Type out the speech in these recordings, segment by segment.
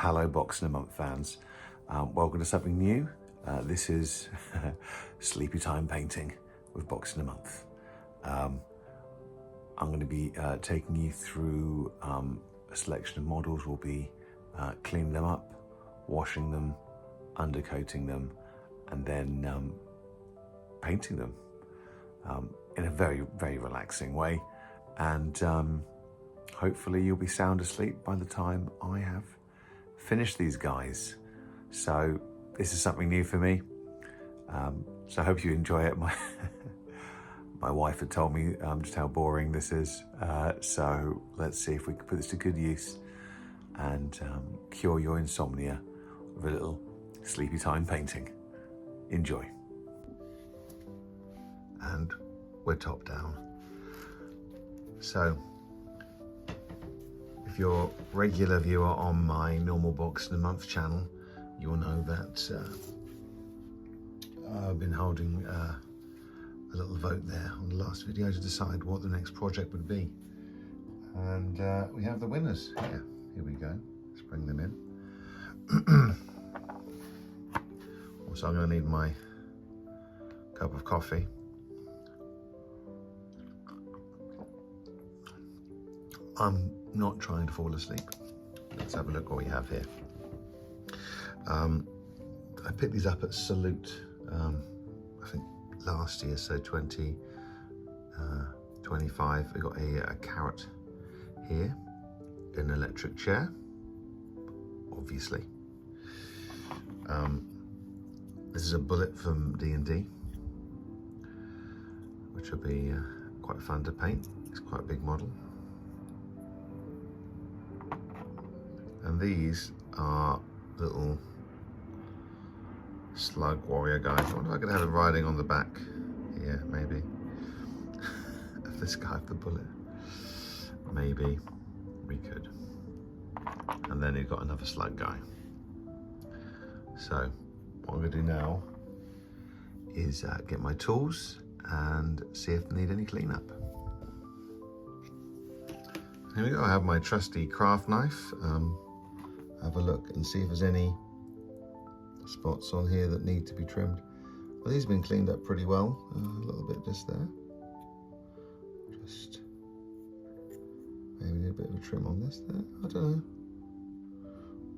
Hello Box in a Month fans, welcome to something new. This is Sleepy Time Painting with Box in a Month. I'm going to be taking you through a selection of models. We'll be cleaning them up, washing them, undercoating them, and then painting them in a very, very relaxing way. And hopefully you'll be sound asleep by the time I have finished these guys. So this is something new for me. So I hope you enjoy it. My wife had told me just how boring this is. So let's see if we can put this to good use and cure your insomnia with a little sleepy time painting. Enjoy. And we're top down. So if you're a regular viewer on my normal Box in a Month channel, you'll know that I've been holding a little vote there on the last video to decide what the next project would be. And we have the winners here. Here we go. Let's bring them in. Also, I'm going to need my cup of coffee. I'm not trying to fall asleep. Let's have a look what we have here. I picked these up at Salute, I think last year, so 2025. We got a carrot here, an electric chair, obviously. This is a bullet from D&D, which will be quite fun to paint. It's quite a big model. And these are little slug warrior guys. I wonder if I could have them riding on the back here, maybe. Of this guy with the bullet. Maybe we could. And then you've got another slug guy. So what I'm going to do now is get my tools and see if they need any cleanup. Here we go. I have my trusty craft knife. Have a look and see if there's any spots on here that need to be trimmed. Well, these have been cleaned up pretty well. A little bit just there. Just maybe need a bit of a trim on this there. I don't know.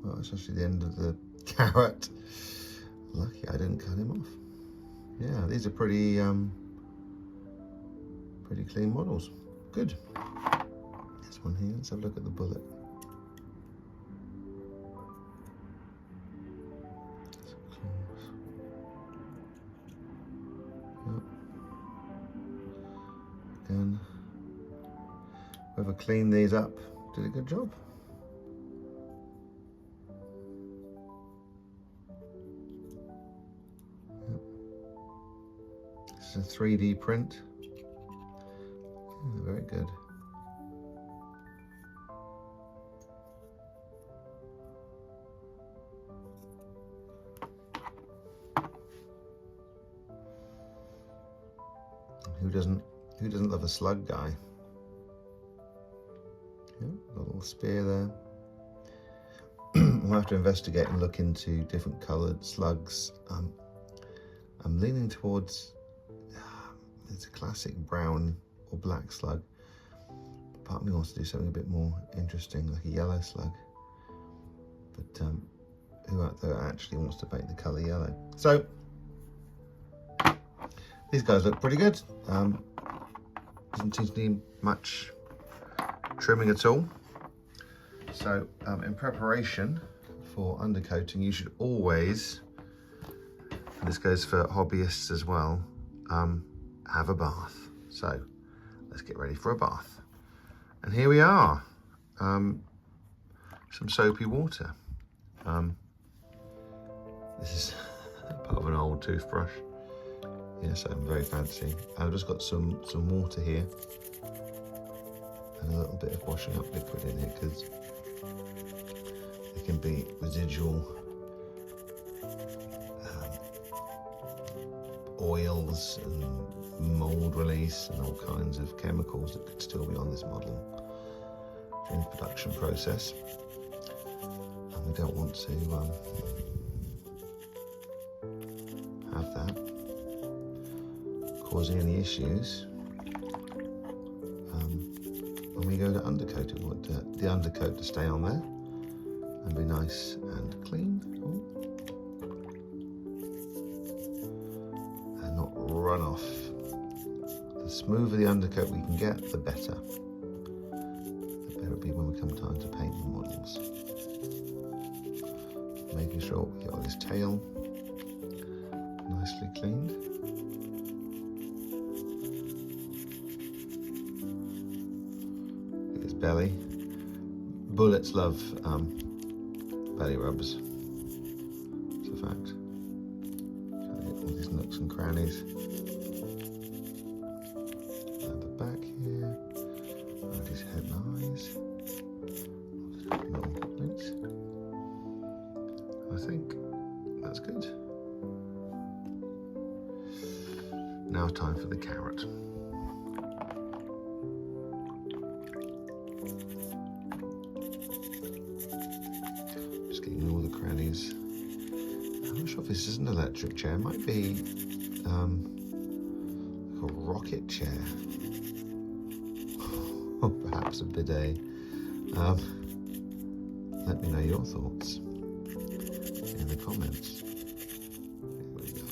Well, it's actually the end of the carrot. Lucky I didn't cut him off. Yeah, these are pretty pretty clean models. Good. This one here. Let's have a look at the bullet. Again, whoever cleaned these up did a good job. Yep. This is a 3D print. Yeah, very good. Who doesn't love a slug guy? Yeah, a little spear there. We'll have to investigate and look into different coloured slugs. I'm leaning towards it's a classic brown or black slug. Part of me wants to do something a bit more interesting, like a yellow slug. But who out there actually wants to paint the colour yellow? So these guys look pretty good. Doesn't seem to need much trimming at all. So in preparation for undercoating, you should always, and this goes for hobbyists as well, have a bath. So let's get ready for a bath. And here we are, some soapy water. This is part of an old toothbrush. Yes, I'm very fancy. I've just got some water here and a little bit of washing up liquid in it because there can be residual oils and mold release and all kinds of chemicals that could still be on this model during the production process. I'm don't want to have that causing any issues when we go to undercoat it. We want the undercoat to stay on there and be nice and clean. Ooh. And not run off. The smoother the undercoat we can get, the better. The better it'll be when we come time to paint the models. Making sure we get all his tail nicely cleaned. His belly. Bullets love belly rubs. It's a fact. Trying to get all these nooks and crannies. And the back here. And his head and eyes. Little points. I think that's good. Now time for the carrot. Just getting all the crannies. I'm not sure if this is an electric chair. It might be like a rocket chair. Or perhaps a bidet. Let me know your thoughts in the comments. Here we go.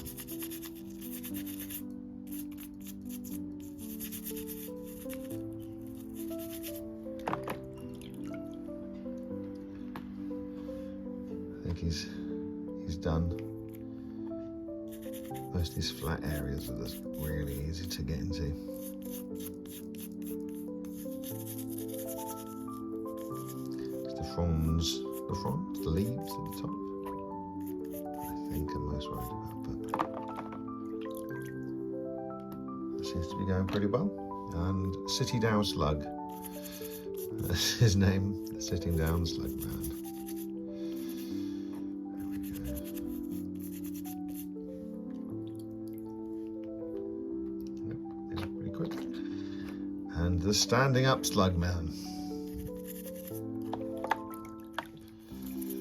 I think he's done most of these flat areas that are really easy to get into. It's the fronds, the leaves at the top. I think I'm most worried about, but it seems to be going pretty well. And Sitting Down Slug. That's his name, the Sitting Down Slug Man. And the Standing Up Slug Man.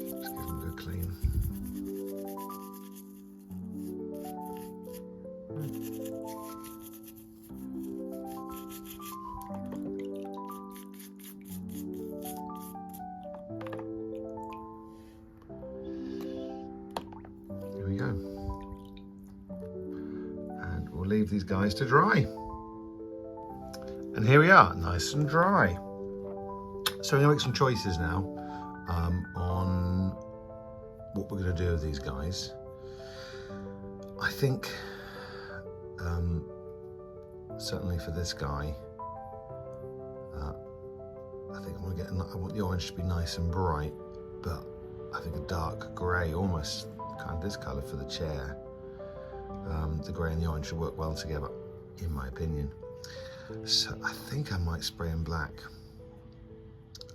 Let's give him a good clean. Here we go. And we'll leave these guys to dry. And here we are, nice and dry. So we're gonna make some choices now on what we're gonna do with these guys. I think, certainly for this guy, I think I want the orange to be nice and bright, but I think a dark grey, almost kind of this colour for the chair. The grey and the orange should work well together, in my opinion. So I think I might spray in black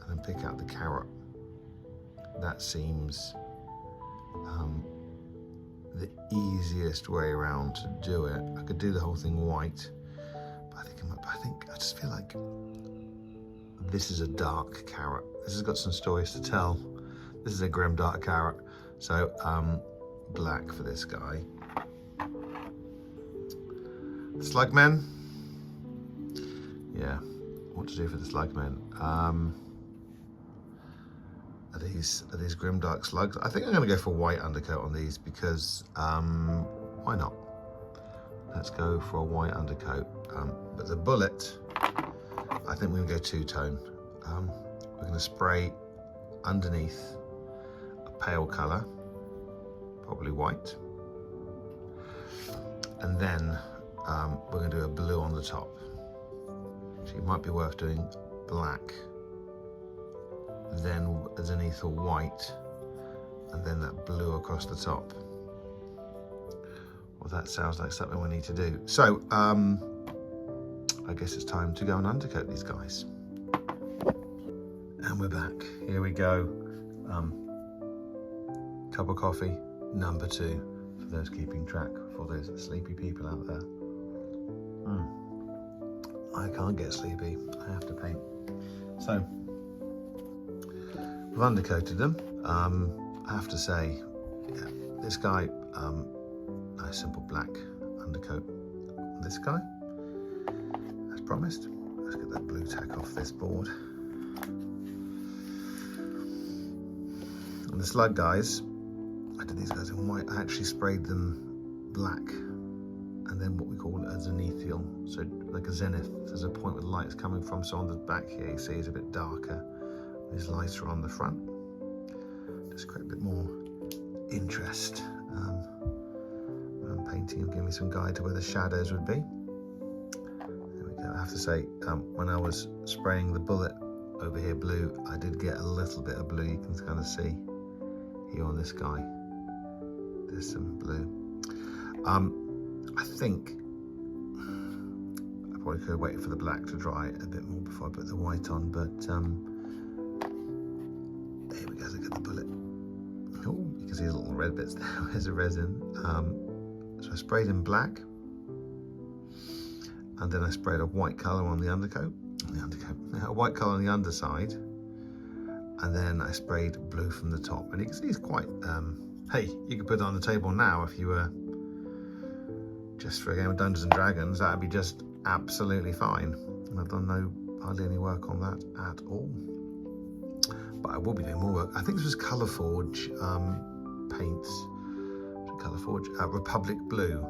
and then pick out the carrot. That seems the easiest way around to do it. I could do the whole thing white, but I just feel like this is a dark carrot. This has got some stories to tell. This is a grim dark carrot. So black for this guy. Slugmen. Yeah, what to do for the slugmen? Are these grimdark slugs? I think I'm going to go for white undercoat on these because why not? Let's go for a white undercoat. But the bullet, I think we're going to go two-tone. We're going to spray underneath a pale colour, probably white, and then we're going to do a blue on the top. So it might be worth doing black, then underneath a white, and then that blue across the top. Well, that sounds like something we need to do. So, I guess it's time to go and undercoat these guys. And we're back. Here we go. Cup of coffee, number 2, for those keeping track, for those sleepy people out there. I can't get sleepy, I have to paint. So, I've undercoated them. I have to say, yeah, this guy, nice simple black undercoat. This guy, as promised. Let's get that blue tack off this board. And the slug guys, I did these guys in white. I actually sprayed them black, and then what we call a zenithial, so like a zenith. There's a point where the light's coming from. So on the back here, you see, is a bit darker. These lights are on the front. Just create a bit more interest when I'm painting, and give me some guide to where the shadows would be. There we go. I have to say, when I was spraying the bullet over here blue, I did get a little bit of blue. You can kind of see here on this guy. There's some blue. I think I probably could have waited for the black to dry a bit more before I put the white on, but there we go. Look at the bullet. Oh, you can see the little red bits there. There's a resin. So I sprayed in black, and then I sprayed a white colour on the undercoat. A white colour on the underside, and then I sprayed blue from the top. And you can see it's quite. Hey, you could put it on the table now if you were just for a game of Dungeons and Dragons. That'd be just absolutely fine. And I've done hardly any work on that at all. But I will be doing more work. I think this was Colour Forge paints. Colour Forge Republic Blue.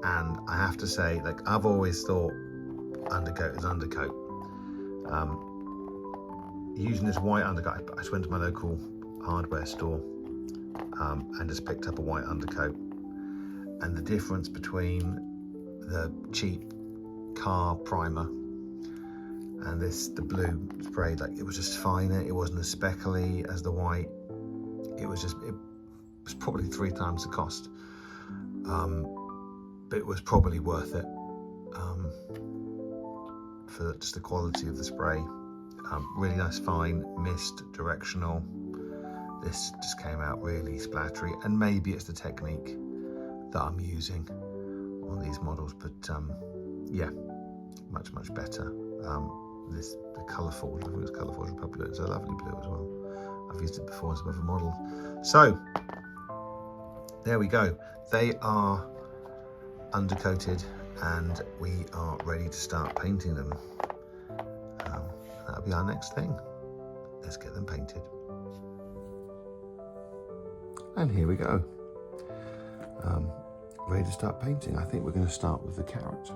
And I have to say, like, I've always thought undercoat is undercoat. Using this white undercoat, I just went to my local hardware store and just picked up a white undercoat. And the difference between the cheap car primer and the blue spray, like, it was just finer. It wasn't as speckly as the white. It was probably 3 times the cost. But it was probably worth it for just the quality of the spray. Really nice fine mist, directional. This just came out really splattery, and maybe it's the technique that I'm using on these models, but yeah, much better. The Colour Forge, I think it was Colour Forge Republic. It's a lovely blue as well. I've used it before as other models. So there we go. They are undercoated, and we are ready to start painting them. That'll be our next thing. Let's get them painted. And here we go. Ready to start painting. I think we're going to start with the carrot.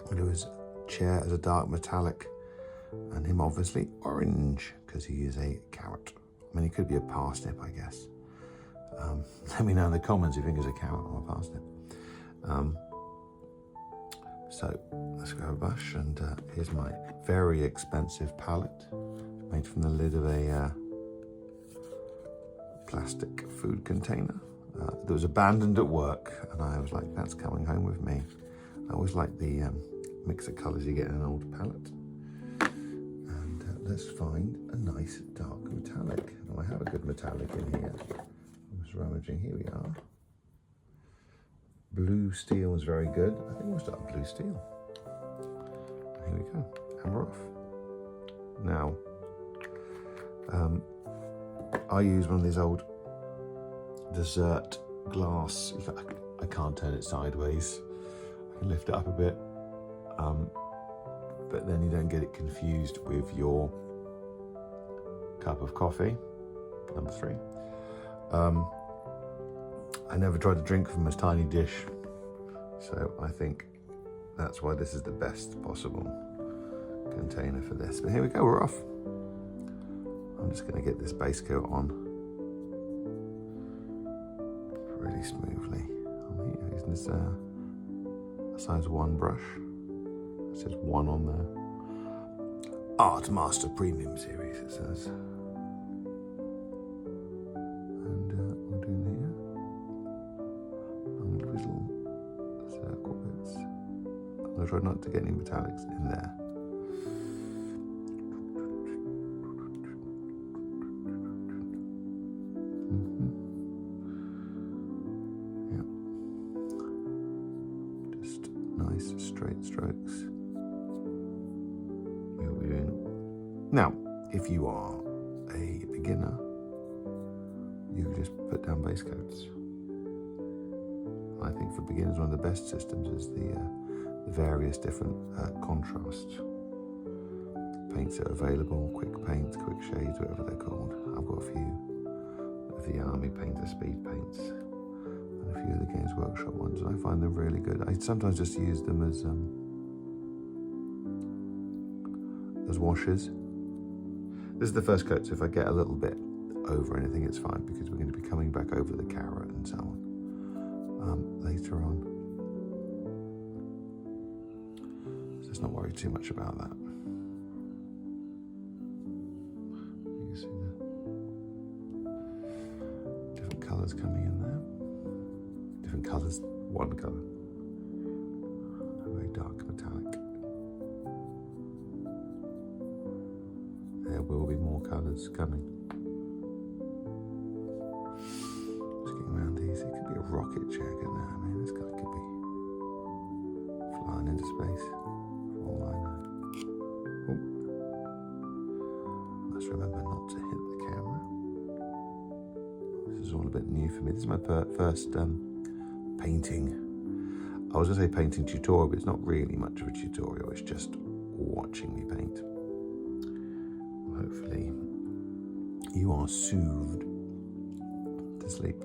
We'll do his chair as a dark metallic, and him obviously orange because he is a carrot. I mean, he could be a parsnip, I guess. Let me know in the comments if you think it's a carrot or a parsnip. So let's grab a brush, and here's my very expensive palette made from the lid of a plastic food container that was abandoned at work, and I was like, that's coming home with me. I always like the mix of colours you get in an old palette. And let's find a nice dark metallic. Now I have a good metallic in here. I'm just rummaging. Here we are. Blue steel is very good. I think we'll start with blue steel. Here we go. And we're off. Now, I use one of these old dessert glass. I can't turn it sideways. I can lift it up a bit, but then you don't get it confused with your cup of coffee. Number 3. I never tried to drink from this tiny dish, so I think that's why this is the best possible container for this. But here we go, we're off. I'm just going to get this base coat on really smoothly. I'm using this size 1 brush. It says 1 on there. Art Master Premium Series, it says. And we'll do here. I'm going to little circle bits. I'm going to try not to get any metallics in there. Straight strokes. Now, if you are a beginner, you could just put down base coats. I think for beginners, one of the best systems is the various different contrast paints that are available, quick paints, quick shades, whatever they're called. I've got a few of the Army Painter speed paints and a few of the Games Workshop ones, and I find them really good. I sometimes just use them as washes. This is the first coat, so if I get a little bit over anything, it's fine, because we're going to be coming back over the carrot and so on later on. So let's not worry too much about that. You can see the different colours coming in there. Different colours, one colour. A very dark metallic. There will be more colours coming. Just getting around these. It could be a rocket chair, couldn't it? I mean, this guy could be flying into space, for all I know. Oh. Must remember not to hit the camera. This is all a bit new for me. This is my first painting. I was going to say painting tutorial, but it's not really much of a tutorial. It's just watching me paint. Hopefully you are soothed to sleep.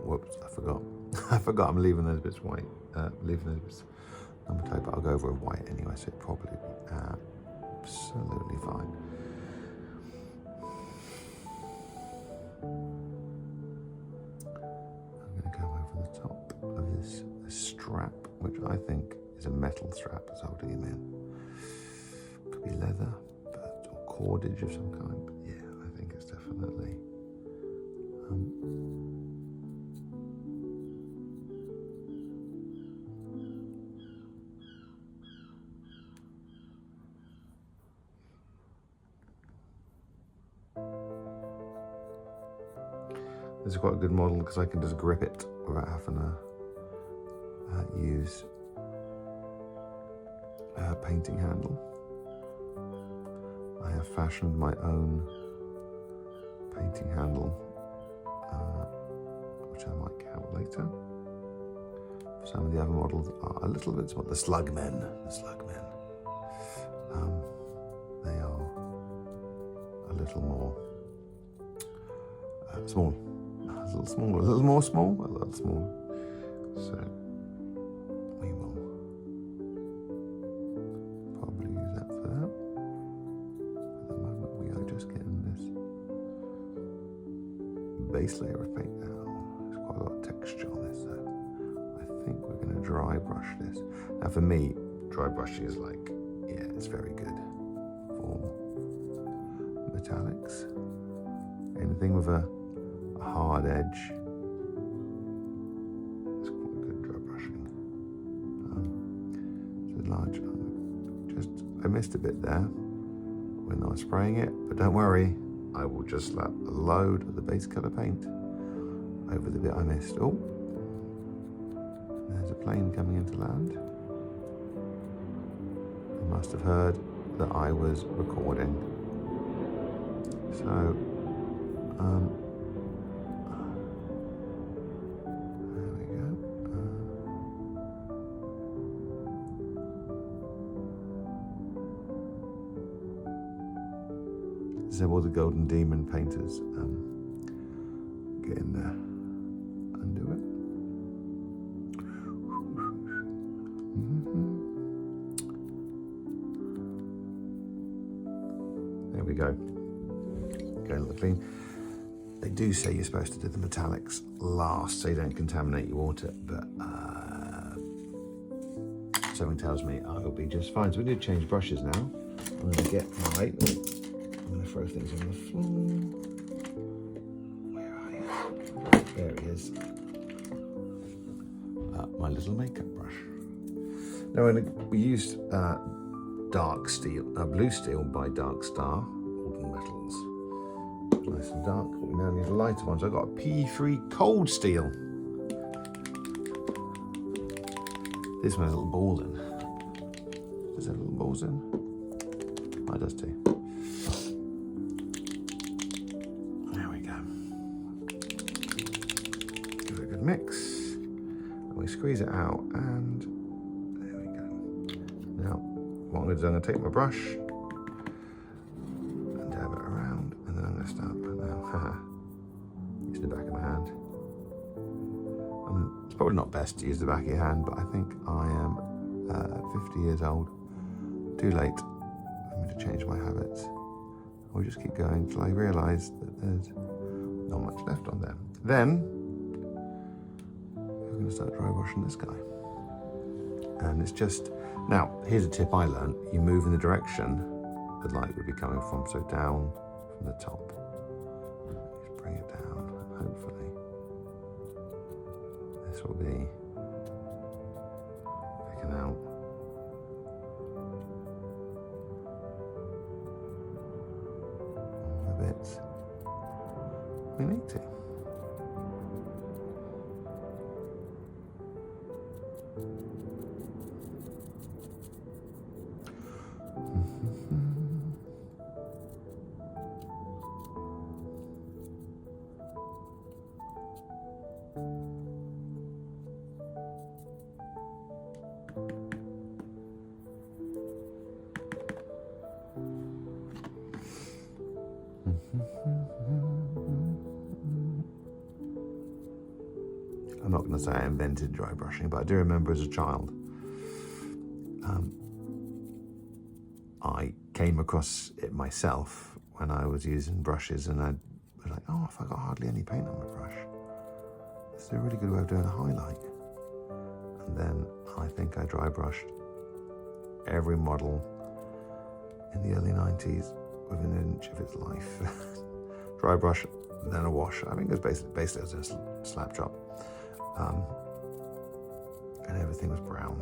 Whoops, I forgot. I forgot I'm leaving those bits white. Leaving those bits number tape, but I'll go over with white anyway, so it'll probably be absolutely fine. I'm going to go over the top of this strap, which I think is a metal strap that's holding him in. Could be leather, or cordage of some kind, but yeah, I think it's definitely this is quite a good model because I can just grip it without having to use a painting handle. I have fashioned my own painting handle, which I might count later. Some of the other models are a little bit small. The Slugmen. They are a little more small. A little more small, a little smaller. So we will probably use that for that. At the moment we are just getting this base layer of paint now. There's quite a lot of texture on this, so I think we're going to dry brush this. Now for me, dry brushing is like, yeah, it's very good for metallics. Anything with a hard edge, it's quite good dry brushing. So large, I missed a bit there when I was spraying it, but don't worry, I will just slap a load of the base colour paint over the bit I missed. Oh, there's a plane coming into land. They must have heard that I was recording. So, there we go. These are all the Golden Demon painters getting there. Undo it. go. Going a little clean. They do say you're supposed to do the metallics last so you don't contaminate your water, but something tells me I'll be just fine. So we need to change brushes now. I'm going to get my, I'm going to throw things on the floor. Where are you? There he is. My little makeup brush. Now we used dark steel, blue steel by Dark Star, Alden Metals. Nice and dark, but we now need a lighter one. So I've got a P3 cold steel. This one has a little ball in. Does it have little balls in? Oh, it does too. There we go. Give it a good mix. And we squeeze it out, and there we go. Now, what I'm going to do, I'm going to take my brush and dab it around, and then I'm going to start now, using the back of my hand. It's probably not best to use the back of your hand, but I think I am 50 years old. Too late for me to change my habits. I'll just keep going until I realise that there's not much left on there. Then we're going to start dry brushing this guy. And it's just, now here's a tip I learned. You move in the direction the light would be coming from, so down from the top. Just bring it down, hopefully. This will be picking out all the bits we need to. I'm not going to say I invented dry brushing, but I do remember as a child, I came across it myself when I was using brushes, and I was like, oh, I've got hardly any paint on my brush. This is a really good way of doing a highlight. And then I think I dry brushed every model in the early 90s within an inch of its life. Dry brush, then a wash. I think it was basically it was a slap job. And everything was brown.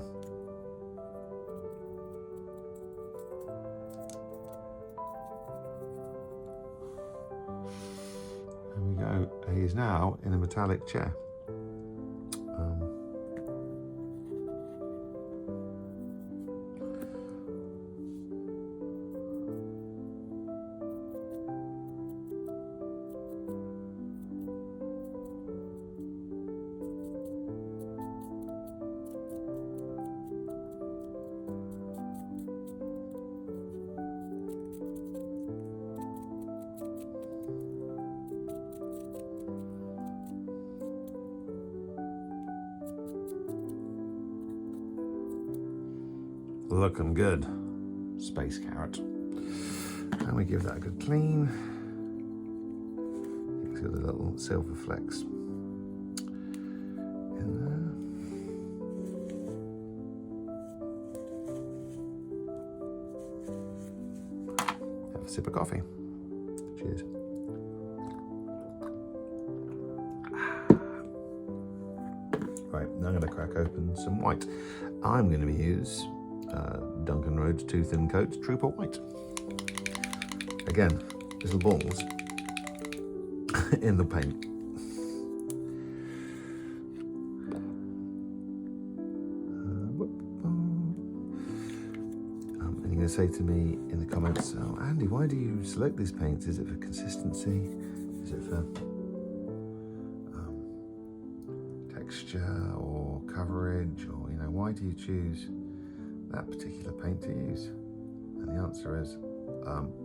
There we go. He's now in a metallic chair. Looking good, space carrot. And we give that a good clean. It's got the little silver flecks in there. Have a sip of coffee. Cheers. Right, now I'm going to crack open some white. I'm going to use Duncan Rhodes 2 Thin Coats Trooper White. Again, little balls in the paint. And you're going to say to me in the comments, oh, Andy, why do you select these paints? Is it for consistency? Is it for texture or coverage? Or, you know, why do you choose that particular paint to use? And the answer is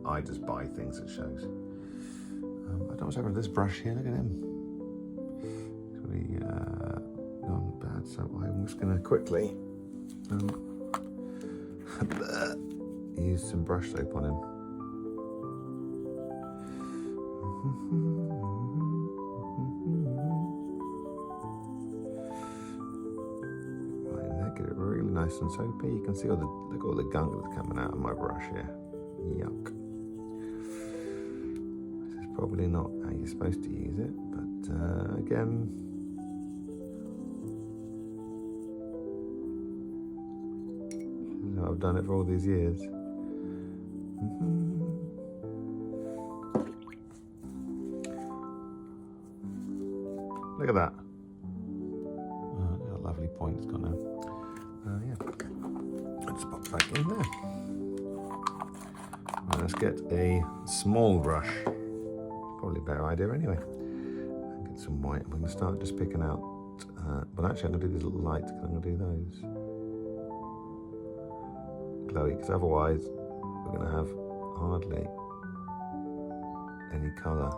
I just buy things that shows. I don't know what's happened to this brush here. Look at him. It's really gone bad. So I'm just going to quickly use some brush soap on him. Right in there, get it really nice and soapy. You can see all look at all the gunk that's coming out of my brush here. Yuck. This is probably not how you're supposed to use it, but again, this is how I've done it for all these years. Look at that. Look at that lovely point it's got now. Yeah. Let's pop back in there. Right, let's get a small brush. Probably a better idea anyway. And get some white. I'm going to start just picking out. But actually, I'm going to do these little lights because I'm going to do those glowy, because otherwise we're going to have hardly any colour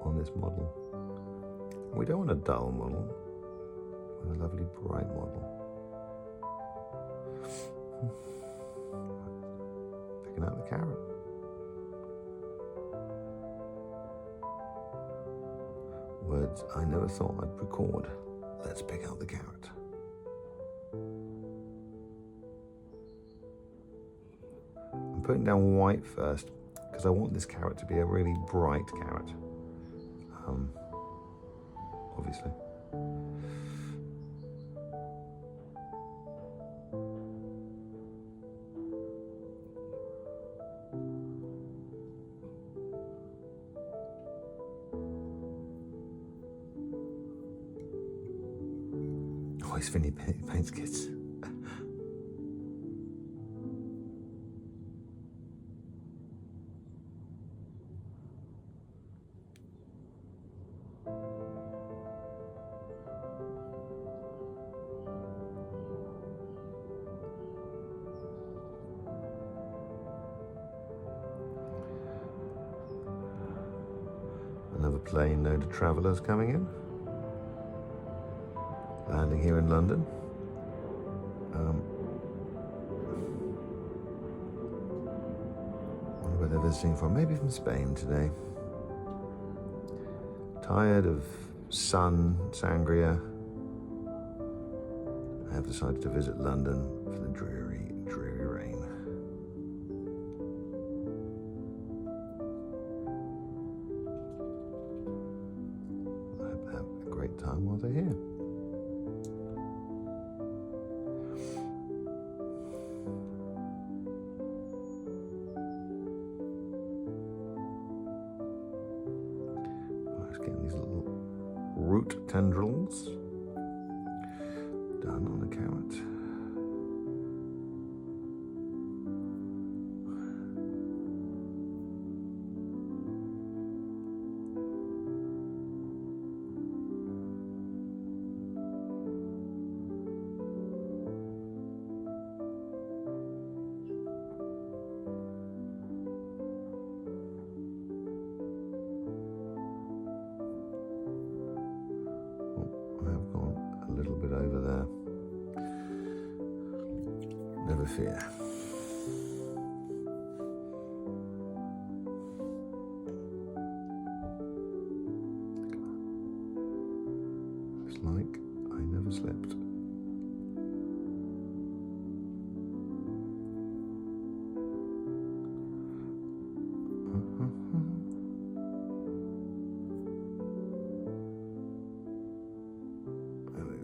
on this model. We don't want a dull model, we want a lovely bright model. Picking out the carrot. Words I never thought I'd record. Let's pick out the carrot. I'm putting down white first because I want this carrot to be a really bright carrot. Obviously. Always Finny paints kids. Another plane load of travellers coming in, landing here in London. Wonder where they're visiting from, maybe from Spain today. Tired of sun, sangria, I have decided to visit London for the dreary, dreary rain. Have a great time while they're here. Let's get these little root tendrils done on the carrot. Over there. Never fear. It's like I never slept.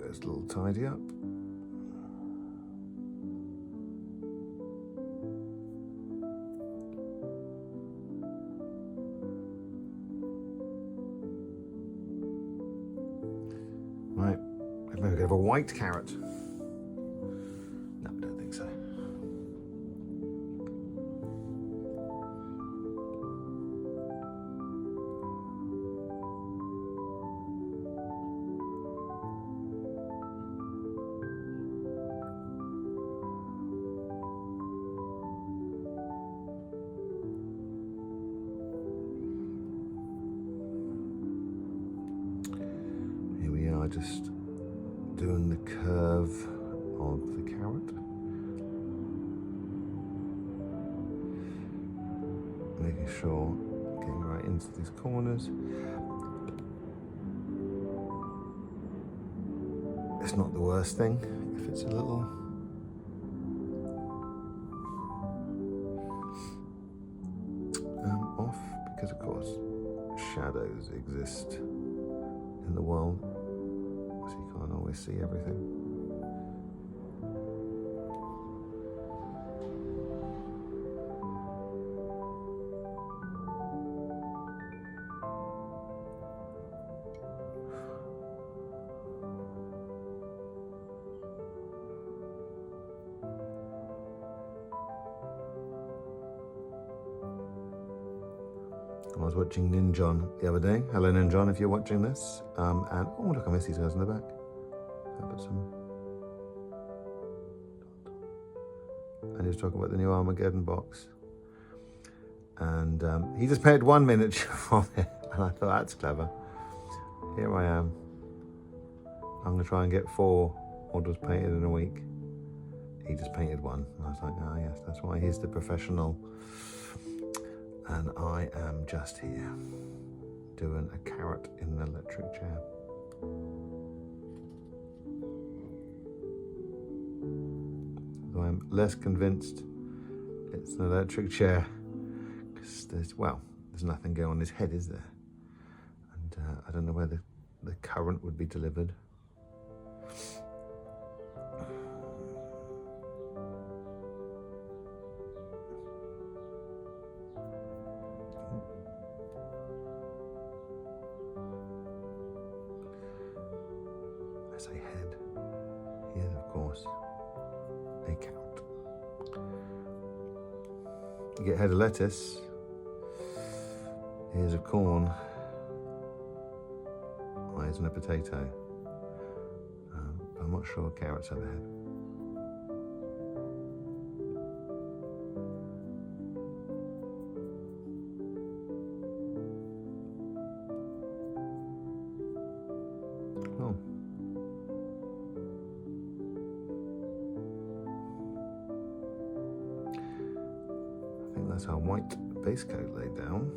Just a little tidy up. Right, maybe we have a white carrot. No, I don't think so. Just doing the curve of the carrot. making sure, getting right into these corners. It's not the worst thing if it's a little off, because of course shadows exist in the world, so you can't always see everything. I was watching Ninjon the other day. Hello Ninjon, if you're watching this. And oh look, I miss these guys in the back. And he was talking about the new Armageddon box. And he just paid one miniature from it. And I thought, that's clever. Here I am. I'm going to try and get 4 models painted in a week. He just painted one. And I was like, ah yes, that's why he's the professional. And I am just here doing a carrot in an electric chair. So I'm less convinced it's an electric chair, because there's nothing going on his head, is there? And I don't know where the current would be delivered. I say head. He is, of course, a carrot. You get head of lettuce, ears of corn, eyes and a potato. I'm not sure carrots have a head. Oh. I think that's our white base coat laid down.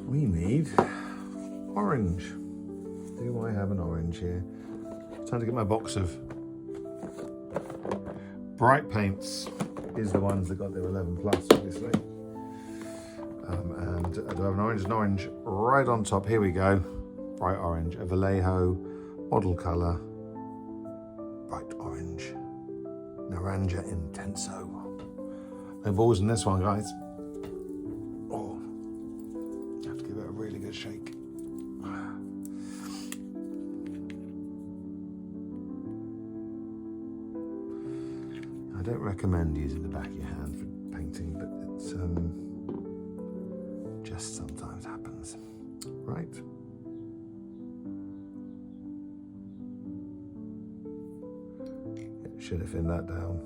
We need orange. Do I have an orange here? It's time to get my box of bright paints. These are the ones that got their 11 plus, obviously. And do I have an orange? An orange right on top. Here we go. Bright orange. A Vallejo model colour. Bright orange. Naranja Intenso. No balls in this one, guys. Oh, have to give it a really good shake. I don't recommend using the back of your hand for painting, but it's just sometimes happens. Right. Should have thinned that down.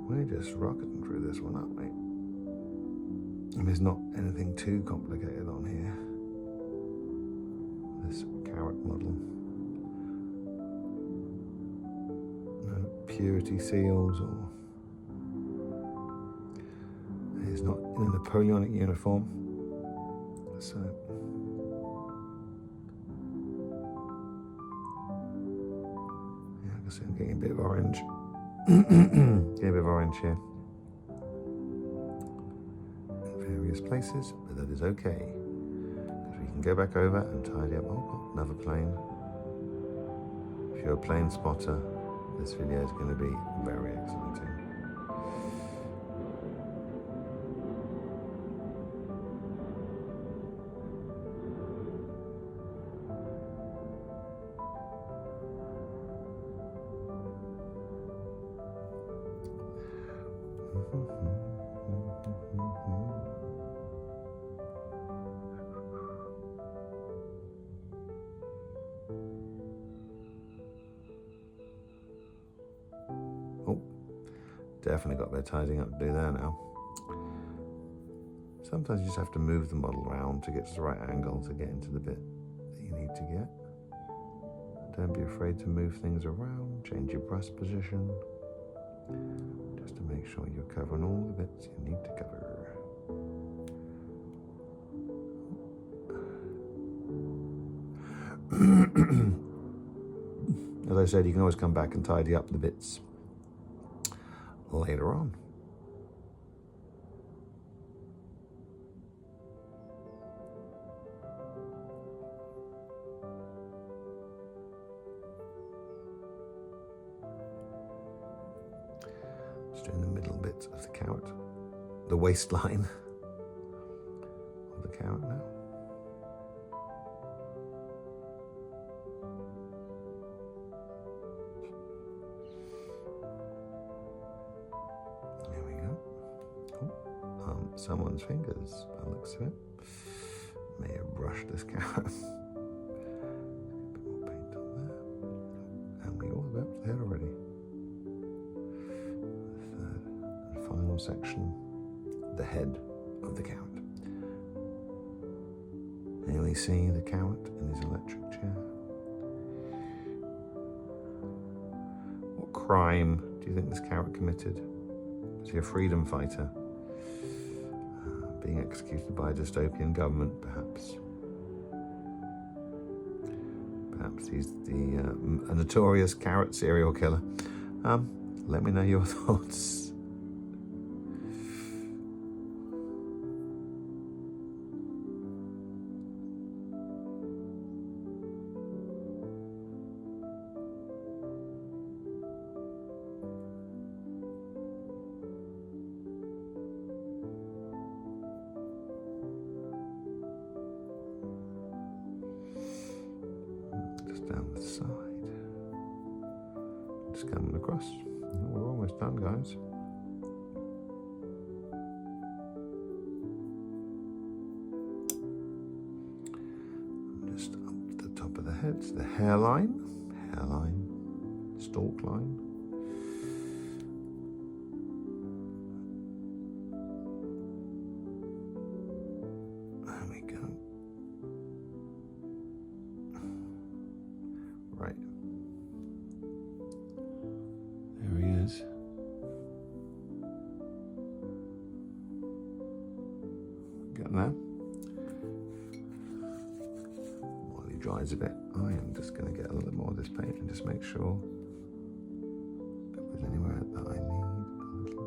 We're just rocketing through this one, aren't we? And there's not anything too complicated on here. This carrot model. No purity seals, or he's not in a Napoleonic uniform. So yeah, I can see I'm getting a bit of orange. Get a bit of orange here in various places, but that is okay, because we can go back over and tidy up. Oh, another plane. If you're a plane spotter, this video is going to be very exciting. Oh, definitely got a bit of tidying up to do there now. Sometimes you just have to move the model around to get to the right angle to get into the bit that you need to get. Don't be afraid to move things around, change your brush position, just to make sure you're covering all the bits you need to cover. As I said, you can always come back and tidy up the bits later on. Just doing the middle bits of the carrot, the waistline of the carrot now. Someone's fingers, by the looks of it, may have brushed this carrot. A bit more paint on there. And we all about there already. The third and final section, the head of the carrot. Here we see the carrot in his electric chair. What crime do you think this carrot committed? Was he a freedom fighter? Being executed by a dystopian government, perhaps. Perhaps he's a notorious carrot serial killer. Let me know your thoughts. Down the side, just coming across. We're almost done, guys. Just up to the top of the head, the hairline, stalk line. There we go. Right. There he is. Getting there. While he dries a bit, I am just going to get a little more of this paint and just make sure if there's anywhere that I need a little bit.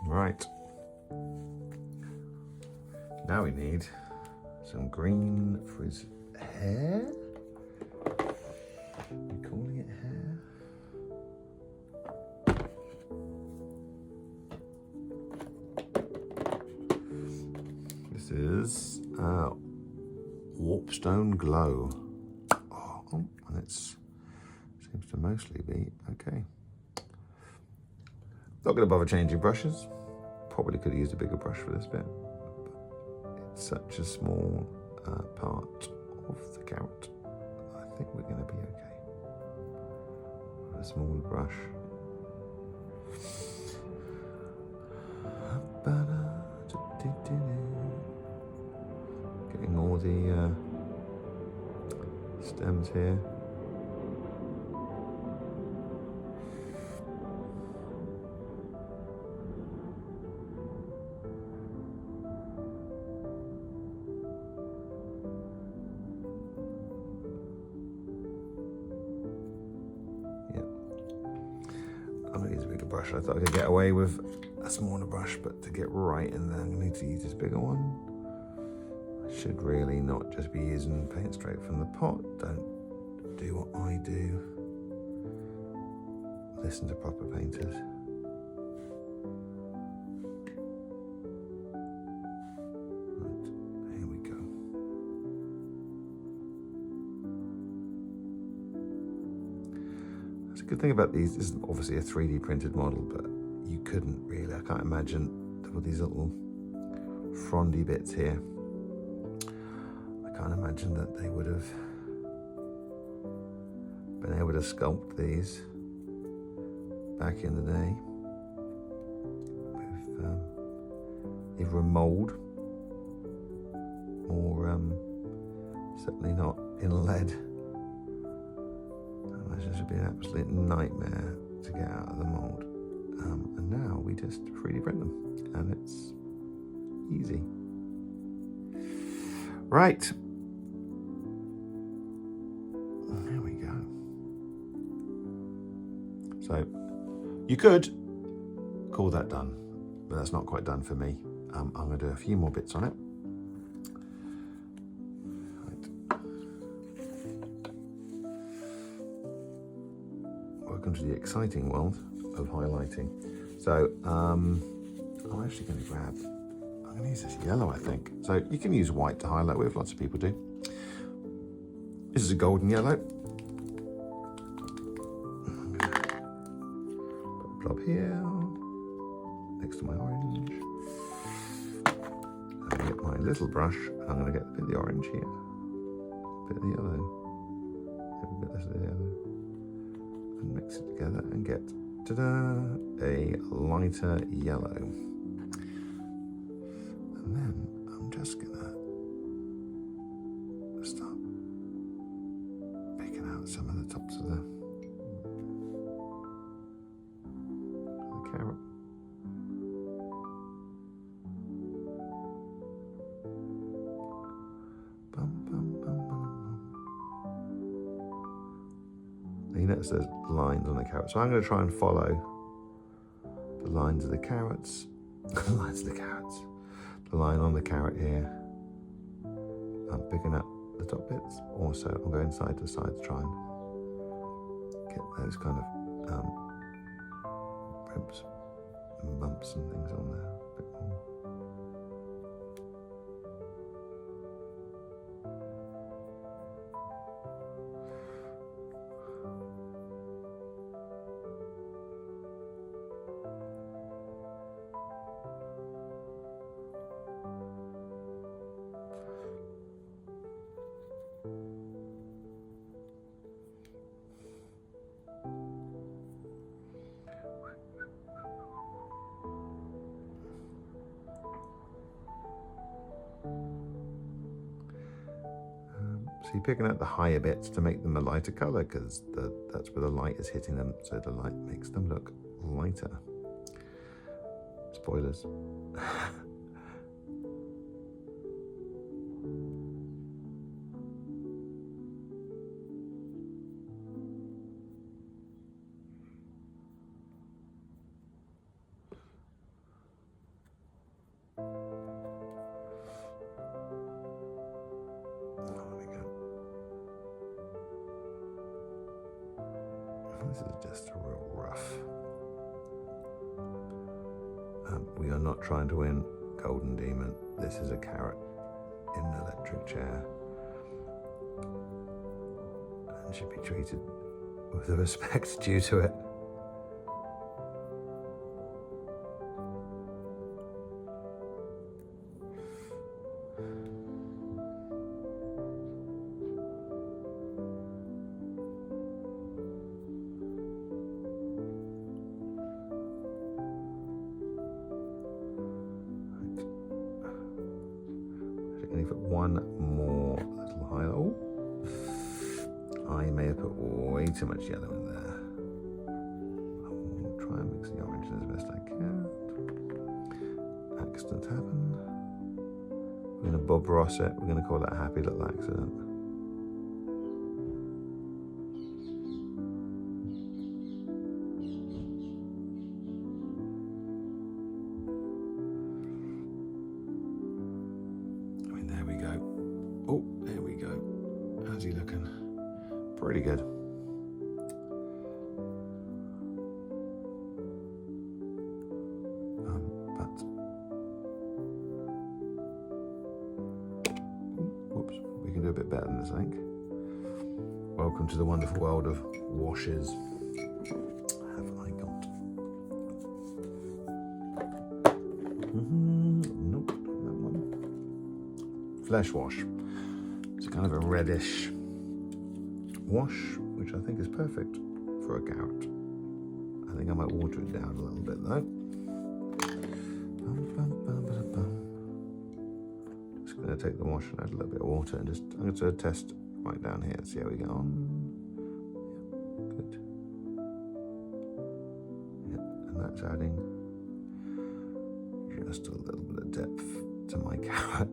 Right. Now we need some green for his hair. We're calling it hair. This is Warpstone Glow. Oh, and it seems to mostly be okay. Not going to bother changing brushes. Probably could have used a bigger brush for this bit. But it's such a small part of the carrot. I think we're going to be okay with a smaller brush. Getting all the stems here. I'm going to use a bigger brush. I thought I could get away with a smaller brush, but to get right in there, I'm going to need to use this bigger one. I should really not just be using paint straight from the pot. Don't do what I do. Listen to proper painters. Right, here we go. That's a good thing about these. This is obviously a 3D printed model, but you couldn't really, I can't imagine all these little frondy bits here. I can't imagine that they would have been able to sculpt these back in the day with either a mould or certainly not in lead. I imagine this would be an absolute nightmare to get out of the mould. And now we just 3D print them, and it's easy. Right. There we go. So you could call that done, but that's not quite done for me. I'm going to do a few more bits on it. Right. Welcome to the exciting world of highlighting. So I'm actually going to grab, I'm going to use this yellow, I think. So you can use white to highlight with, lots of people do. This is a golden yellow. I'm going to put a blob here, next to my orange. I'm going to get my little brush, and I'm going to get a bit of the orange here, a bit of the yellow, a bit of the yellow, and mix it together and get, ta-da, a lighter yellow. And then I'm just gonna start picking out some of the tops of the carrot. Bum, bum, bum, bum, bum. Now you notice there's lines on the carrot, so I'm going to try and follow the lines of the carrots. The lines of the carrots. The line on the carrot here. I'm picking up the top bits. Also, I'm going side to side to try and get those kind of ribs and bumps and things on there a bit more. So you're picking out the higher bits to make them a lighter colour, because that's where the light is hitting them, so the light makes them look lighter. Spoilers. This is just real rough. We are not trying to win Golden Demon. This is a carrot in an electric chair and should be treated with the respect due to it. And if one more little highlight. Oh, I may have put way too much yellow in there. I'll try and mix the oranges as best I can. Accidents happen. We're going to Bob Ross it. We're going to call it a happy little accident. Oh, there we go. How's he looking? Pretty good. But whoops, we can do a bit better than this, I think. Welcome to the wonderful world of washes. Have I got? Nope, that one. Flesh wash. It's kind of a reddish wash, which I think is perfect for a carrot. I think I might water it down a little bit though. Just going to take the wash and add a little bit of water and I'm going to test right down here and see how we get on. Yeah, good. Yeah, and that's adding just a little bit of depth to my carrot.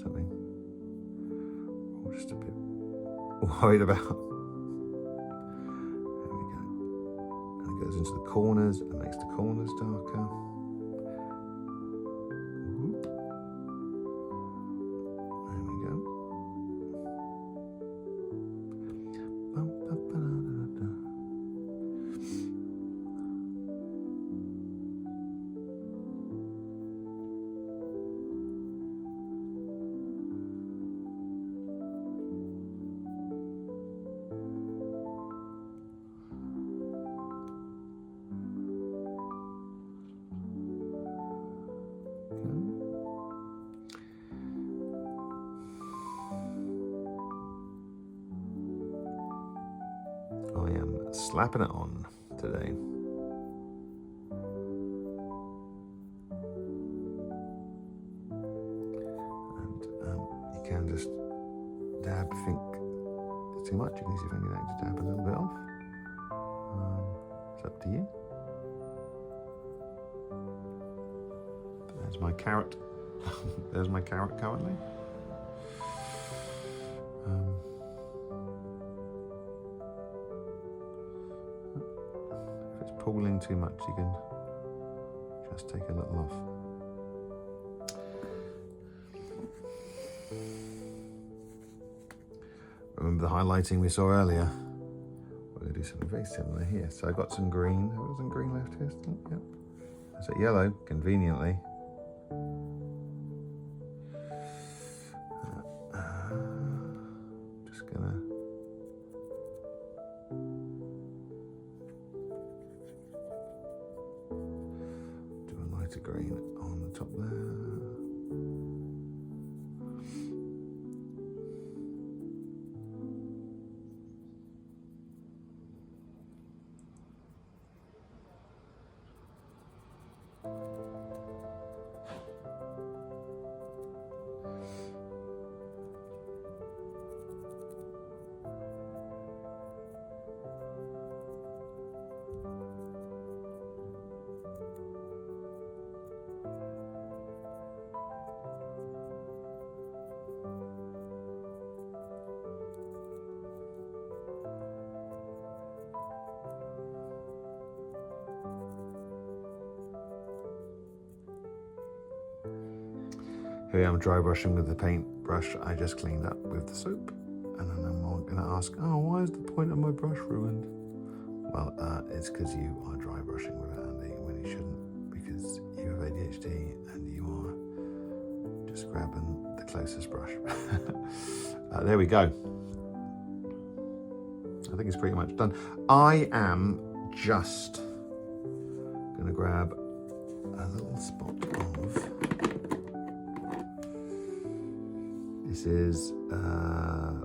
Something or just a bit worried about. There we go. And it goes into the corners and makes the corners darker. Whoop. There we go. I am slapping it on today. And you can just dab, think it's too much, you can use your finger down to dab a little bit off. It's up to you. There's my carrot. There's my carrot currently. If it's pooling too much, you can just take a little off. Remember the highlighting we saw earlier? We're going to do something very similar here. So I got some green. Have we got some green left here still? Yep. There's that yellow, conveniently. Just gonna do a lighter green on the top there. Here I am dry brushing with the paintbrush I just cleaned up with the soap. And then I'm going to ask, oh, why is the point of my brush ruined? Well, it's because you are dry brushing with it, Andy, when you shouldn't, because you have ADHD and you are just grabbing the closest brush. There we go. I think it's pretty much done. I am just going to grab a little spot of, this is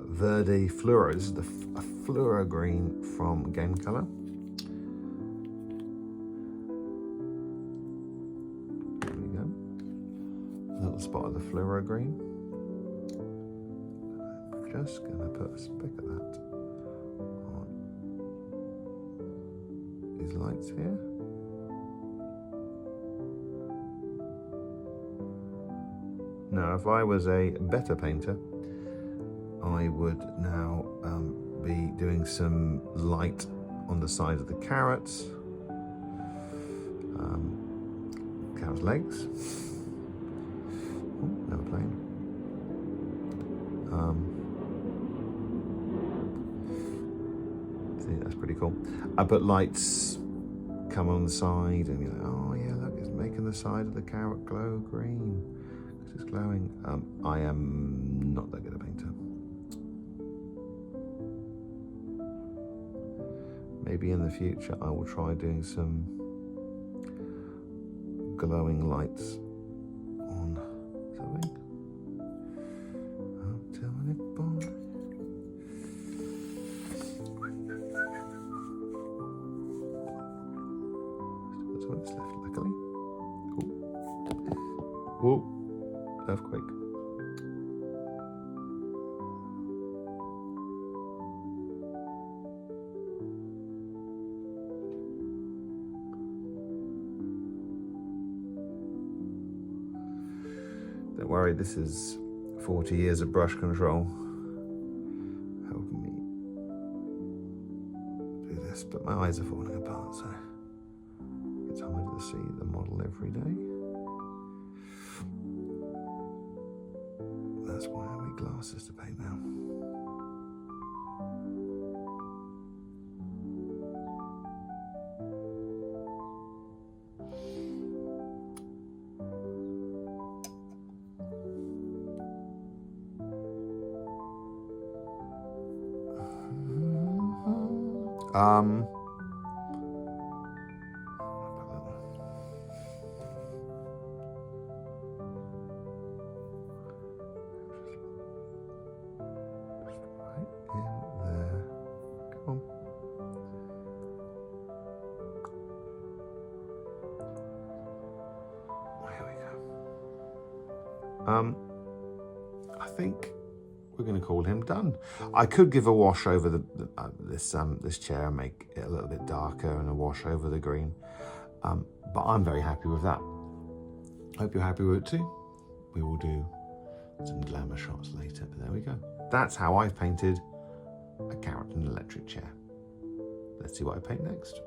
Verde Fluoro. This is a fluoro green from Game Color. There we go. A little spot of the fluoro green. I'm just going to put a speck of that on these lights here. Now, if I was a better painter, I would now be doing some light on the side of the carrots, carrot's legs. Oh, never playing. See, that's pretty cool. I put lights come on the side, and you're like, oh yeah, look, it's making the side of the carrot glow green. It's glowing. I am not that good a painter. Maybe in the future I will try doing some glowing lights on something. I'm telling it, boy. That's what's left, luckily. Cool. Whoa. Earthquake. Don't worry, this is 40 years of brush control helping me do this, but my eyes are falling apart, so it's hard to see the model every day. That's why I need glasses to paint now. I think we're going to call him done. I could give a wash over this chair and make it a little bit darker, and a wash over the green, but I'm very happy with that. Hope you're happy with it too. We will do some glamour shots later, but there we go. That's how I've painted a carrot and an electric chair. Let's see what I paint next.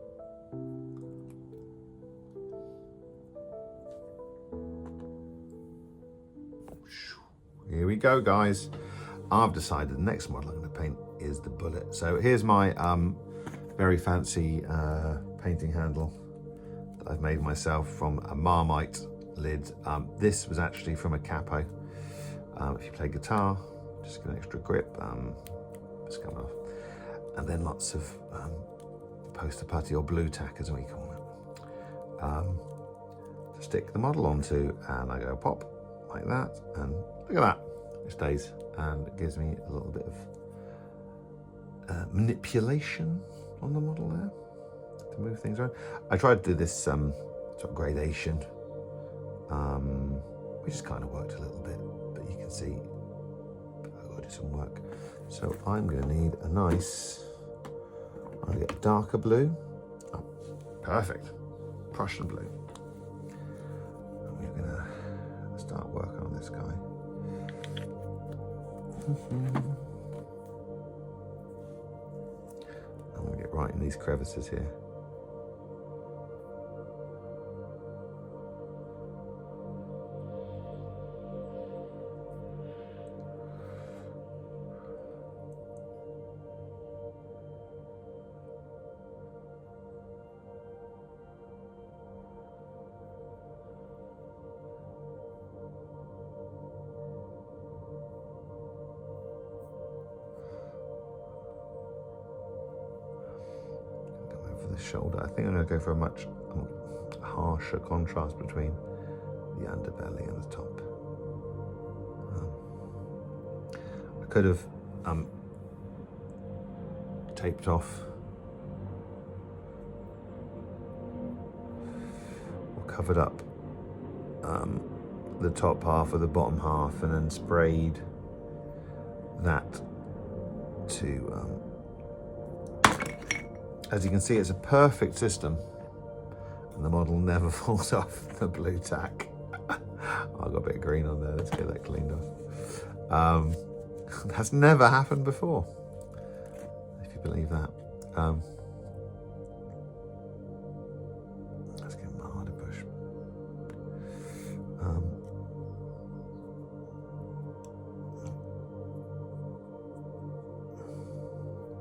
Here we go, guys. I've decided the next model I'm going to paint is the bullet. So here's my very fancy painting handle that I've made myself from a Marmite lid. This was actually from a capo. If you play guitar, just get an extra grip. It's coming off. And then lots of poster putty or blue tack, as we call it, to stick the model onto, and I go pop like that, and look at that, it stays, and it gives me a little bit of manipulation on the model there to move things around. I tried to do this sort of gradation, which has kind of worked a little bit, but you can see I've got to do some work. So I'm going to need a nice, I'm going to get a darker blue. Oh, perfect, Prussian blue. And we're going to start working on this guy. I'm going to get right in these crevices here. the shoulder. I think I'm going to go for a much harsher contrast between the underbelly and the top. I could have taped off or covered up the top half of the bottom half and then sprayed that to as you can see, it's a perfect system and the model never falls off the blue tack. I've got a bit of green on there, let's get that cleaned off. That's never happened before, if you believe that. Let's give him a harder push.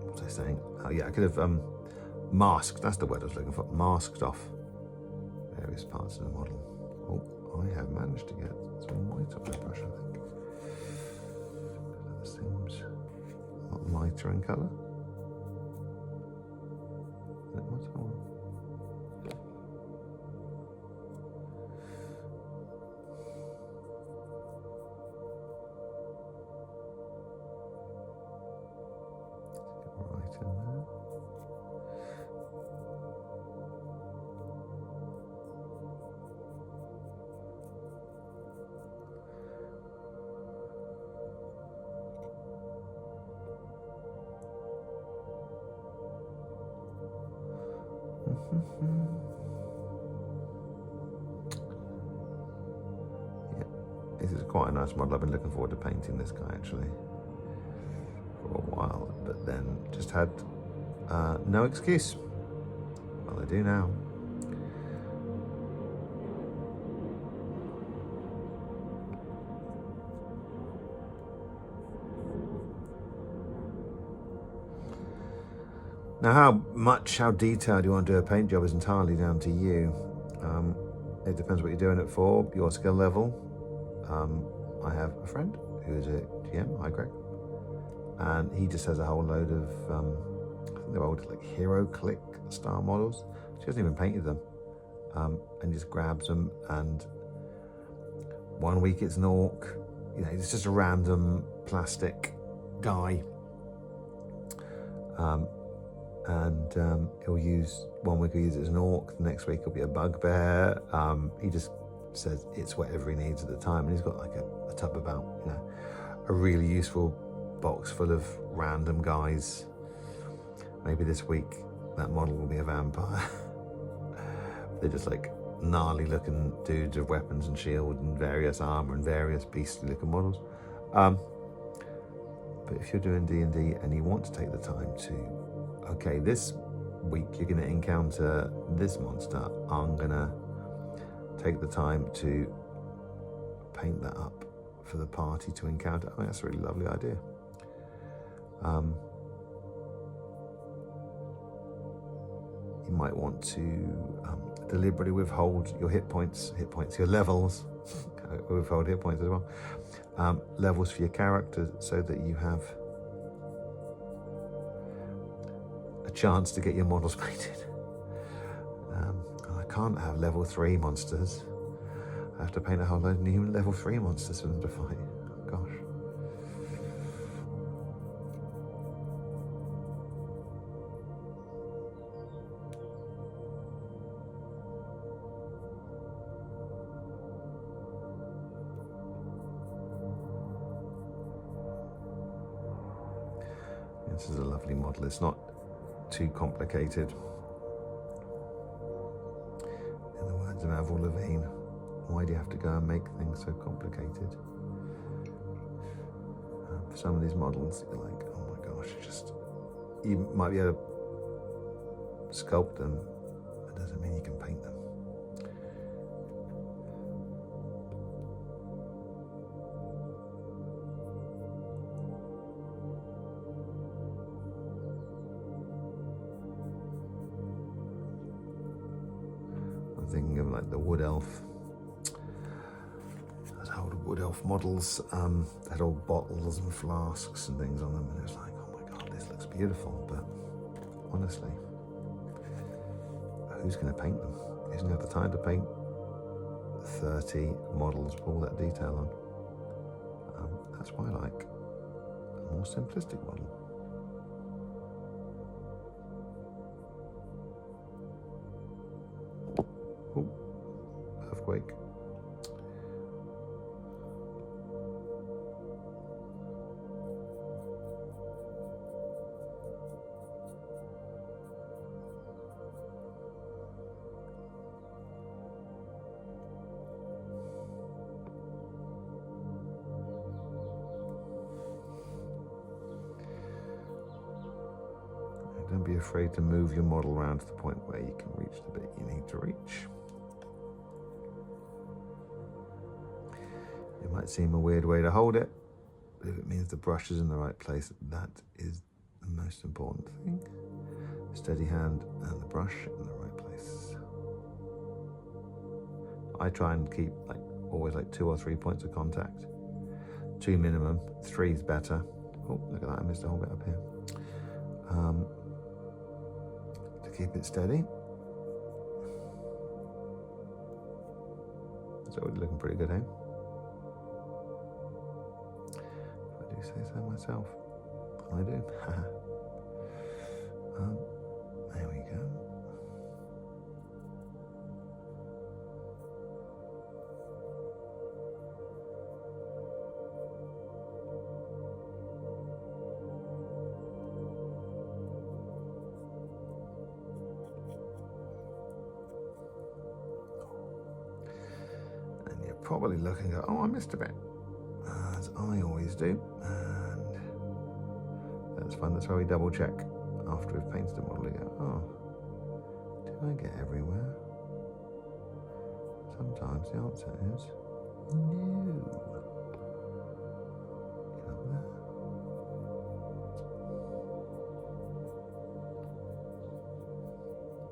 What was I saying? Oh yeah, I could have masked, that's the word I was looking for, masked off various parts of the model. Oh, I have managed to get some white on my brush, I think. That seems a lot lighter in colour. What's that one? Right in there. Yeah, this is quite a nice model. I've been looking forward to painting this guy actually for a while, but then just had no excuse. Well, I do now. Now, how detailed you want to do a paint job is entirely down to you. It depends what you're doing it for, your skill level. I have a friend who is a GM, hi Greg, and he just has a whole load of, I think they're old like Hero Click style models. She hasn't even painted them, and just grabs them, and one week it's an orc, you know, it's just a random plastic guy. And he'll use, one week he'll use it as an orc, the next week he'll be a bugbear. He just says it's whatever he needs at the time, and he's got like a tub about, you know, a really useful box full of random guys. Maybe this week that model will be a vampire. They're just like gnarly looking dudes with weapons and shield and various armor and various beastly looking models. But if you're doing D&D and you want to take the time to, okay, this week you're going to encounter this monster, I'm going to take the time to paint that up for the party to encounter. I mean, that's a really lovely idea. You might want to deliberately withhold your hit points, your levels, withhold hit points as well, levels for your character so that you have a chance to get your models painted. I can't have level 3 monsters. I have to paint a whole load of new level 3 monsters for them to fight. Oh, gosh. This is a lovely model. It's not too complicated. In the words of Avril Lavigne, why do you have to go and make things so complicated? For some of these models, you're like, oh my gosh, you might be able to sculpt them, but it doesn't mean you can paint them. Thinking of like the wood elf. Those old wood elf models had all bottles and flasks and things on them, and it was like, oh my god, this looks beautiful. But honestly, who's going to paint them? Who's going to have the time to paint 30 models with all that detail on? That's why I like a more simplistic model. Oh, earthquake. Don't be afraid to move your model around to the point where you can reach the bit you need to reach. It might seem a weird way to hold it, but if it means the brush is in the right place, that is the most important thing. Steady hand and the brush in the right place. I try and keep always 2 or 3 points of contact. 2 minimum, 3 is better. Oh, look at that, I missed a whole bit up here. To keep it steady. It's already looking pretty good, eh? If I do say so myself. I do. There we go. And you're probably looking at, oh, I missed a bit, as I always do. And that's fun. That's why we double check after we've painted the model. We go, oh, did I get everywhere? Sometimes the answer is no.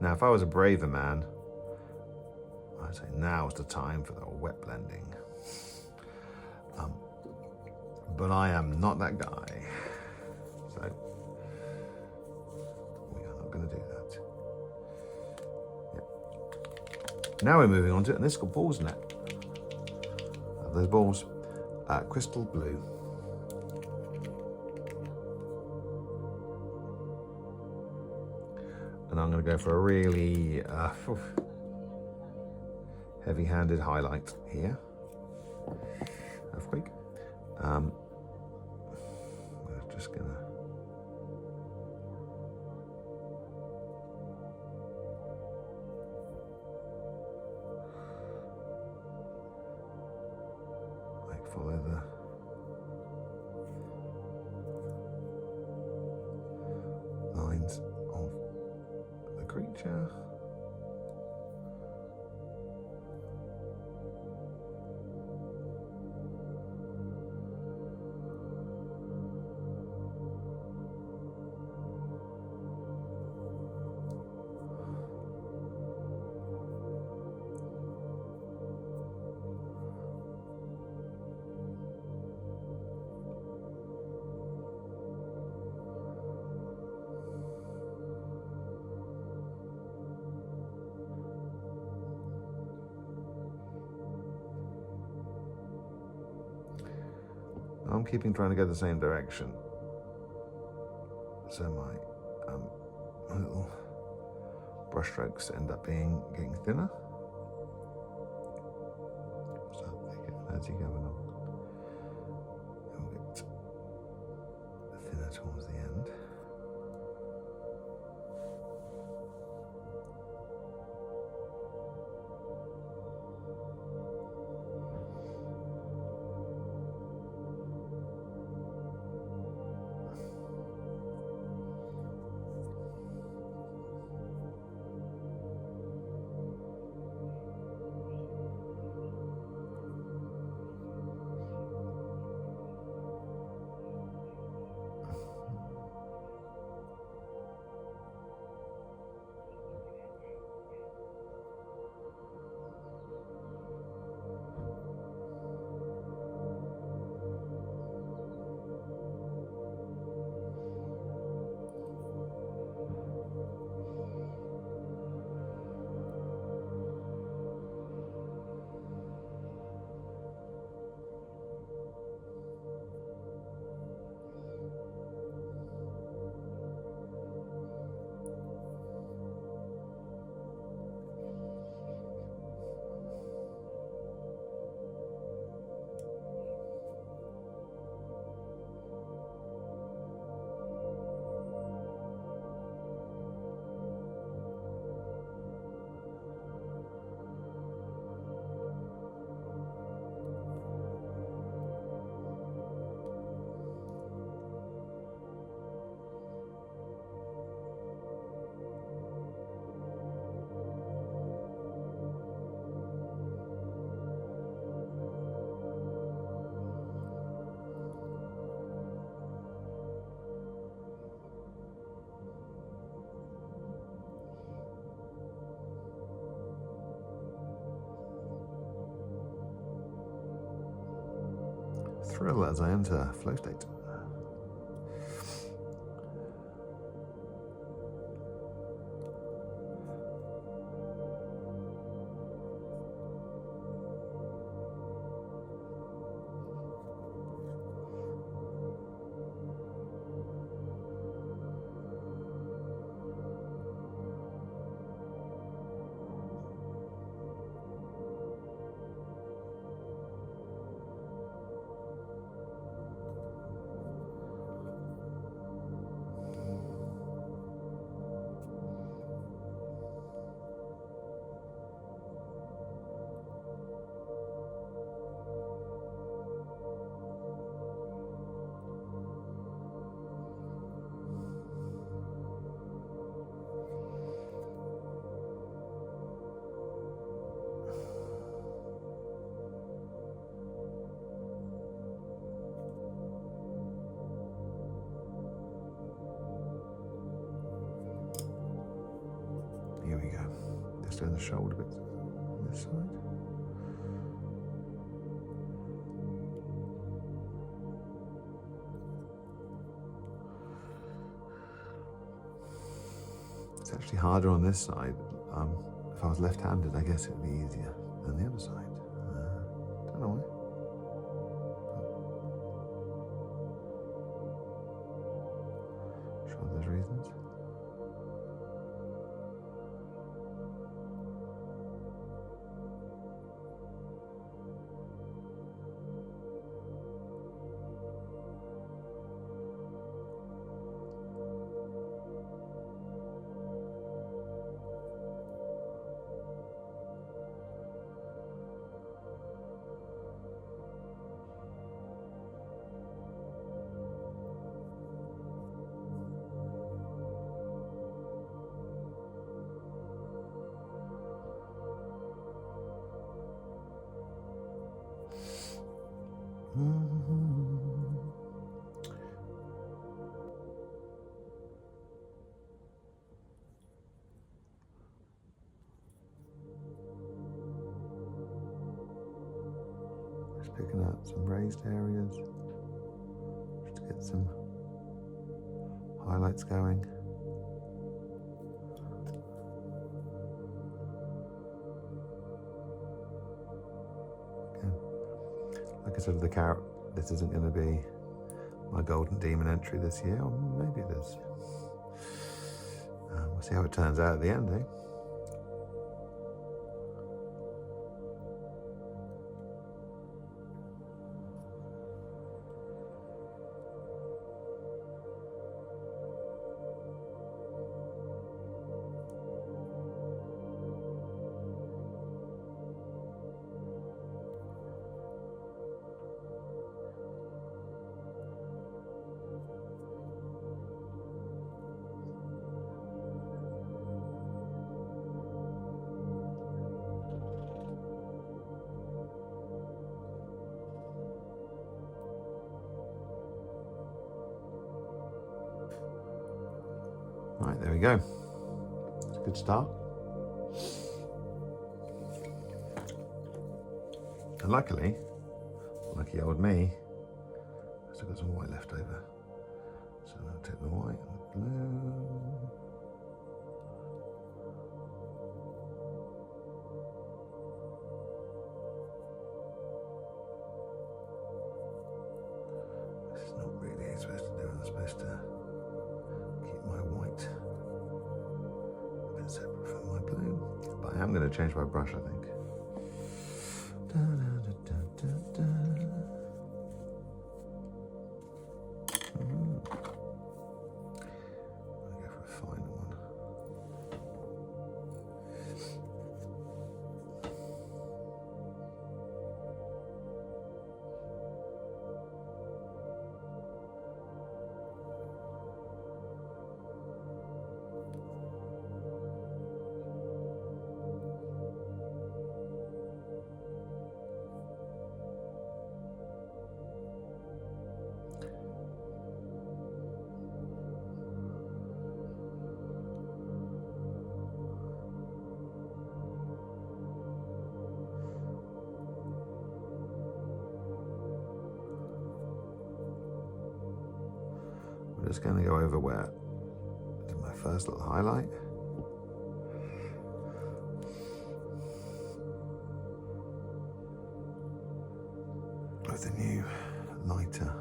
Now, if I was a braver man, I'd say now's the time for the wet blending. But I am not that guy. So, we are not going to do that. Yep. Now we're moving on to it, and this is called Ball's Net. Those balls, crystal blue. And I'm going to go for a really heavy-handed highlight here. Earthquake. We're just going to follow the lines of the creature. I'm keeping trying to go the same direction, so my little brush strokes end up getting thinner. So as you go along, it'll get thinner towards the end. thrill as I enter flow state. Here we go. Just doing the shoulder bits on this side. It's actually harder on this side. If I was left-handed, I guess it would be easier than the other side. Don't know why. Sure there's reasons. Just picking out some raised areas, just to get some highlights going. Like I said, the carrot, this isn't going to be my golden demon entry this year, or maybe it is. We'll see how it turns out at the end, eh? Right, there we go. It's a good start. And luckily, lucky old me, I've still got some white left over. So I'm going to take the white and the blue. This is not really supposed to do. I'm supposed to keep my white a bit separate from my blue. But I am going to change my brush, I think. Da, da, da, da, da, da. I'll go for a finer one. I'm just going to go over where I did my first little highlight. With the new lighter.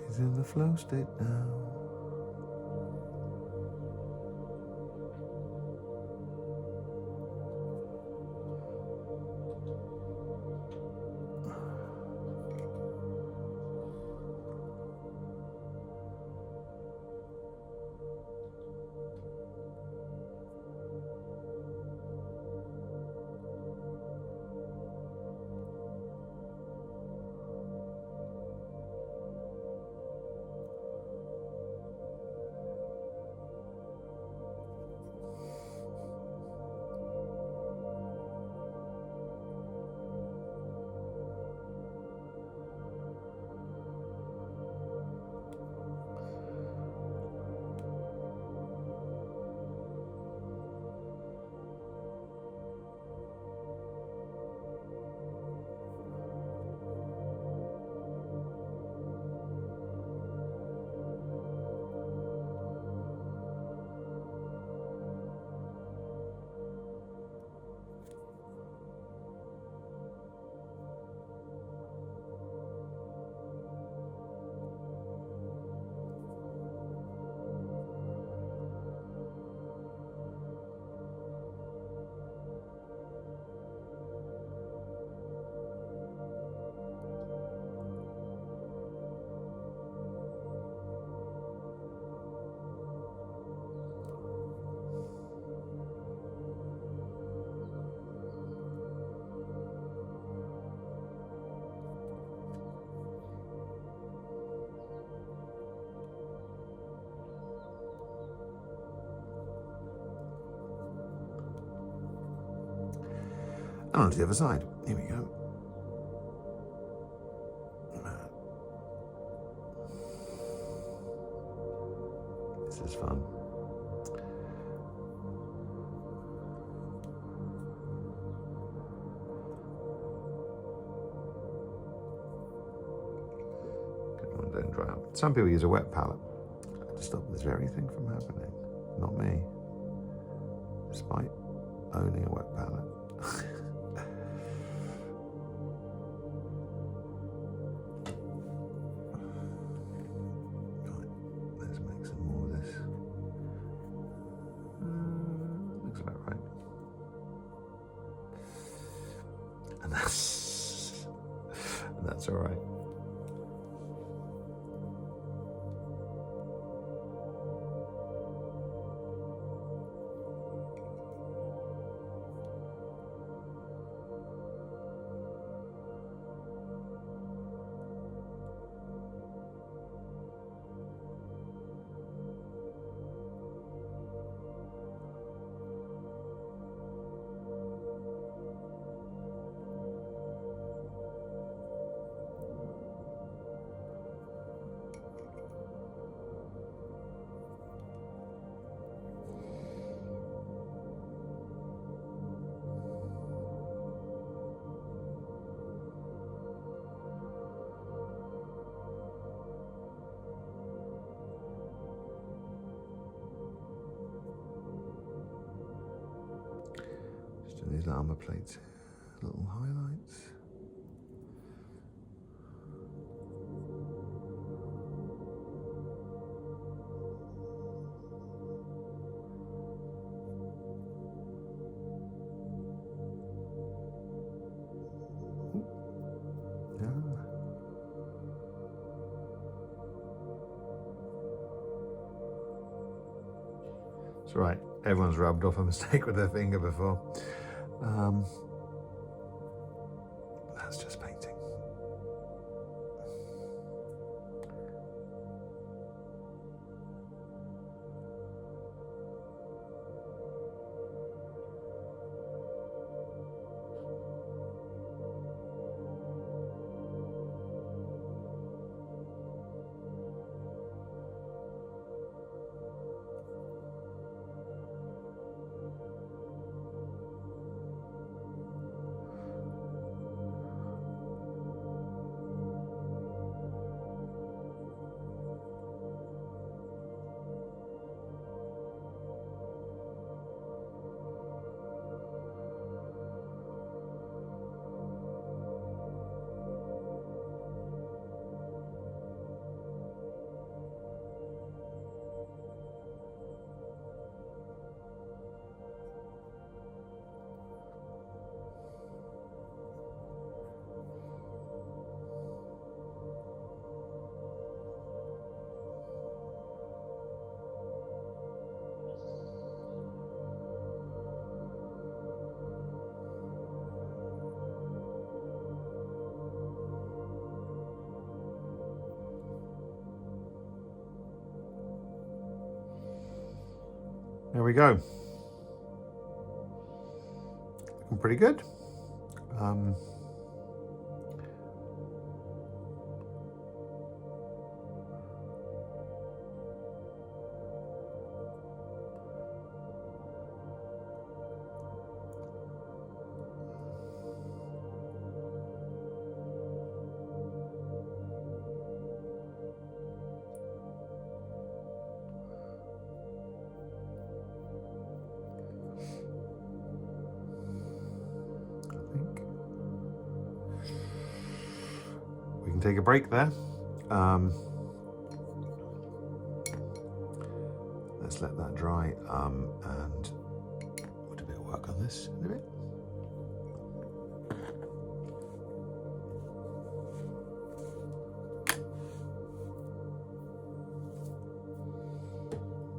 He's in the flow state now. And on to the other side. Here we go. This is fun. Come on, don't dry out. Some people use a wet palette to stop this very thing from happening. Not me. Despite owning a wet palette. That's all right. These armor plates, little highlights. It's all right. Everyone's rubbed off a mistake with their finger before. That's just painting. There we go. Looking pretty good. We can take a break there. Let's let that dry and we'll do a bit of work on this in a bit.